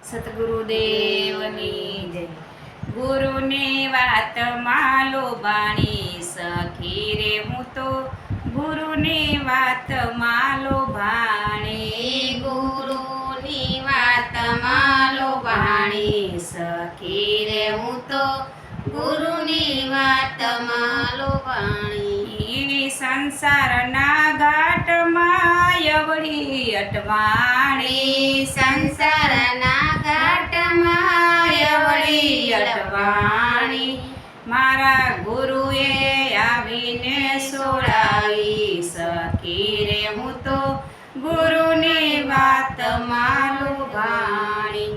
સતગુરુદેવની જય. ગુરુની વાતમાં લોભાણી સખી રે હું તો ગુરુની વાતમાં લોભાણી. ગુરુની વાતમાં લોભાણી સખી રે હું તો ગુરુની વાતમાં લોભાણી. સંસારના ઘાટમાં યવળી અટવાણી. સંસારના ઘાટમાં યવળી અટવાણી. મારા ગુરુએ આવીને સોડાવી સખી રે હું તો ગુરુની વાતમાં લોભાણી.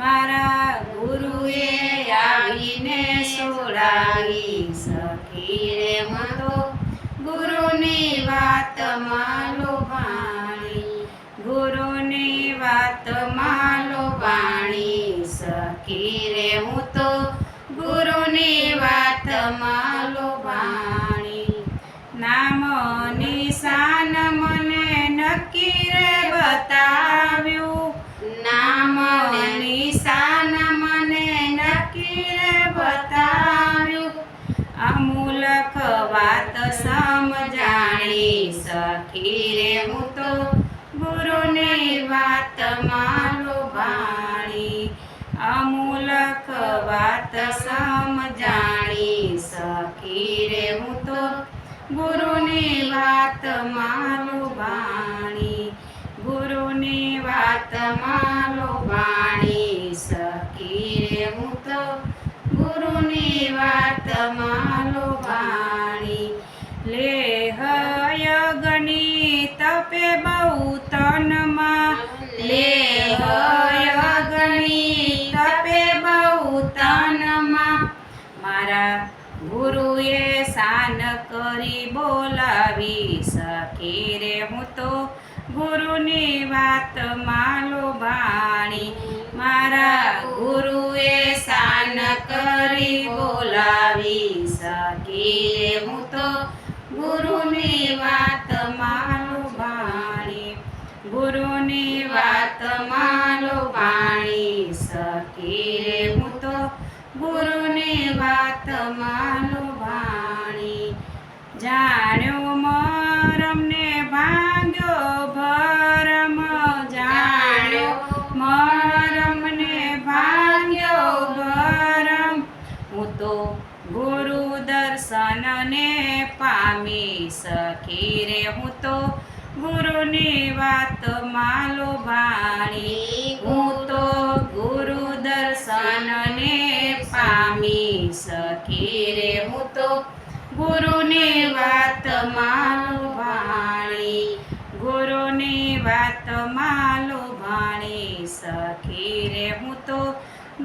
મારા ગુરુએ આવીને સોડાવી સખી રે હું તો ગુરુની વાતમાં લોભાણી. ગુરુની વાતમાં લોભાણી સખી રે હું તો ગુરુની વાતમાં લોભાણી. નામ નિશાન મને નક્કી રે બતાવ્યું. નામ નિશાન મને નક્કી રે બતાવ્યું. અમૂલક વાત સમજાણી સખી રે હું તો ગુરુની વાતમાં લોભાણી. અમૂલક વાત સમજાણી સખી રે હું તો ગુરુની વાતમાં લોભાણી. ગુરુની વાતમાં લોભાણી સખી રે હું તો ગુરુની વાતમાં લોભાણી. લેહ યજ્ઞની તપે બહુ તનમાં. લેહ યજ્ઞની તપે બહુ તનમાં. મારા ગુરુએ શાન કરી બોલાવી સખી રે હું તો ગુરુની વાતમાં લોભાણી. મારા ગુરુએ શાન કરી બોલાવી સખી રે હું તો ગુરુની વાતમાં લોભાણી. ગુરુની વાતમાં લોભાણી સખી રે હું તો ગુરુની વાતમાં લોભાણી. જાણ્યો મરમને ભાંગ્યો ભરમ. જાણ્યો મરમને ભાંગ્યો ભરમ. હું તો ગુરુ દર્શનને પામી સખી રે હું તો ગુરુની વાતમાં લોભાણી. હું તો ગુરુ દર્શનને પામી સખી રે હું તો ગુરુની વાતમાં લોભાણી. ગુરુની વાતમાં લોભાણી સખી રે હું તો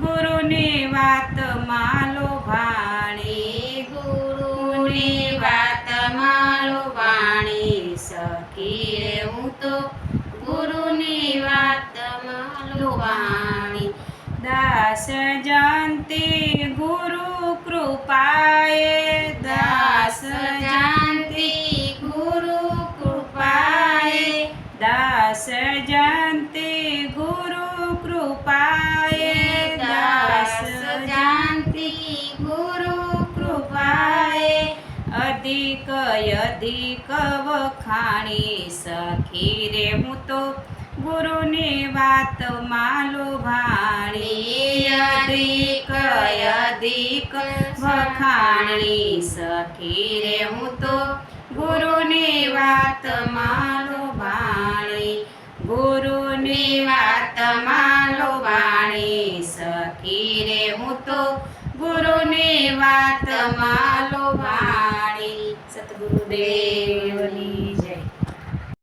ગુરુની વાતમાં લોભાણી. ગુરુની વાતમાં લોભાણી સખી રે હું તો ગુરુની વાતમાં લોભાણી. દાસ જયંતી ગુરુ કૃપાએ. દાસ જયંતી ગુરુ કૃપાએ. દાસ જયંતી ગુરુ કૃપાએ. દાસ જયંતી ગુરુ કૃપાએ. અધિક અધિક વખાણી સખી રે હું તો ગુરુની વાતમાં લોભાણી. અધિક અધિક વખાણી સખી રે હું તો ગુરુની વાતમાં લોભાણી. ગુરુની વાતમાં લોભાણી સખી રે હું તો ગુરુની વાતમાં લોભાણી. સતગુરુદેવની